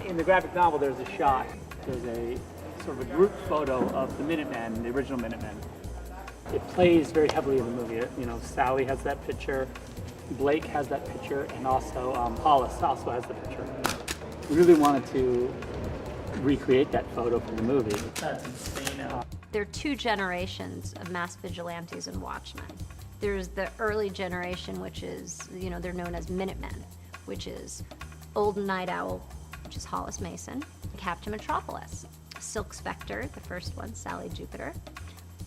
In the graphic novel, there's a shot. There's a sort of a group photo of the Minutemen, the original Minutemen. It plays very heavily in the movie. You know, Sally has that picture, Blake has that picture, and also Hollis also has the picture. We really wanted to recreate that photo from the movie. That's insane. There are two generations of mass vigilantes in Watchmen. There's the early generation, which is, you know, they're known as Minutemen, which is Old Night Owl, which is Hollis Mason, Captain Metropolis, Silk Spectre, the first one, Sally Jupiter,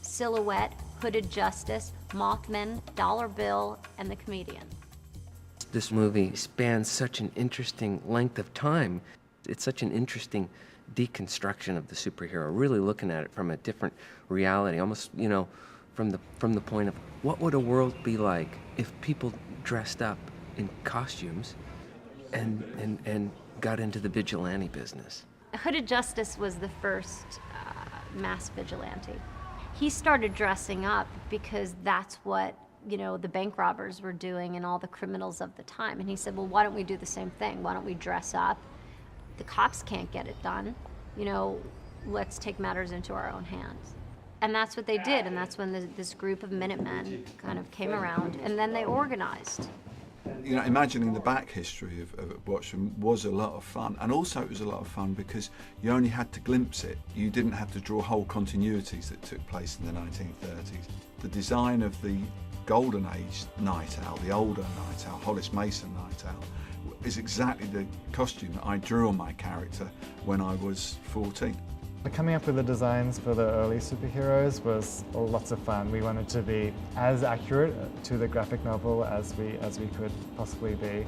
Silhouette, Hooded Justice, Mothman, Dollar Bill, and the Comedian. This movie spans such an interesting length of time. It's such an interesting deconstruction of the superhero, really looking at it from a different reality, almost, you know, from the point of what would a world be like if people dressed up in costumes and got into the vigilante business. Hooded Justice was the first mass vigilante. He started dressing up because that's what, you know, the bank robbers were doing and all the criminals of the time. And he said, well, why don't we do the same thing? Why don't we dress up? The cops can't get it done. You know, let's take matters into our own hands. And that's what they did, and that's when this group of Minutemen kind of came around, and then they organized. You know, imagining the back history of Watchmen was a lot of fun, and also it was a lot of fun because you only had to glimpse it. You didn't have to draw whole continuities that took place in the 1930s. The design of the Golden Age Night Owl, the older Night Owl, Hollis Mason Night Owl, is exactly the costume that I drew on my character when I was 14. Coming up with the designs for the early superheroes was lots of fun. We wanted to be as accurate to the graphic novel as we could possibly be.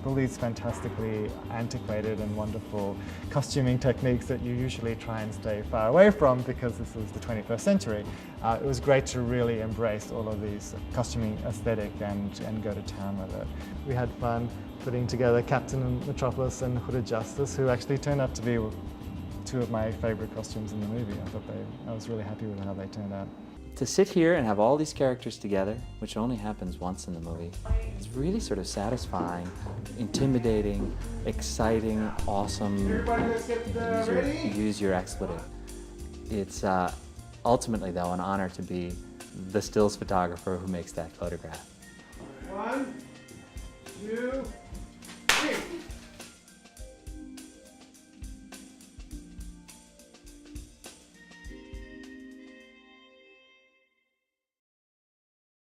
All these fantastically antiquated and wonderful costuming techniques that you usually try and stay far away from because this is the 21st century. It was great to really embrace all of these costuming aesthetic and go to town with it. We had fun putting together Captain Metropolis and Hooded Justice, who actually turned out to be two of my favorite costumes in the movie. I was really happy with how they turned out. To sit here and have all these characters together, which only happens once in the movie, is really sort of satisfying, intimidating, exciting, awesome. Use your expletive. It's ultimately, though, an honor to be the stills photographer who makes that photograph. 1, 2, 3.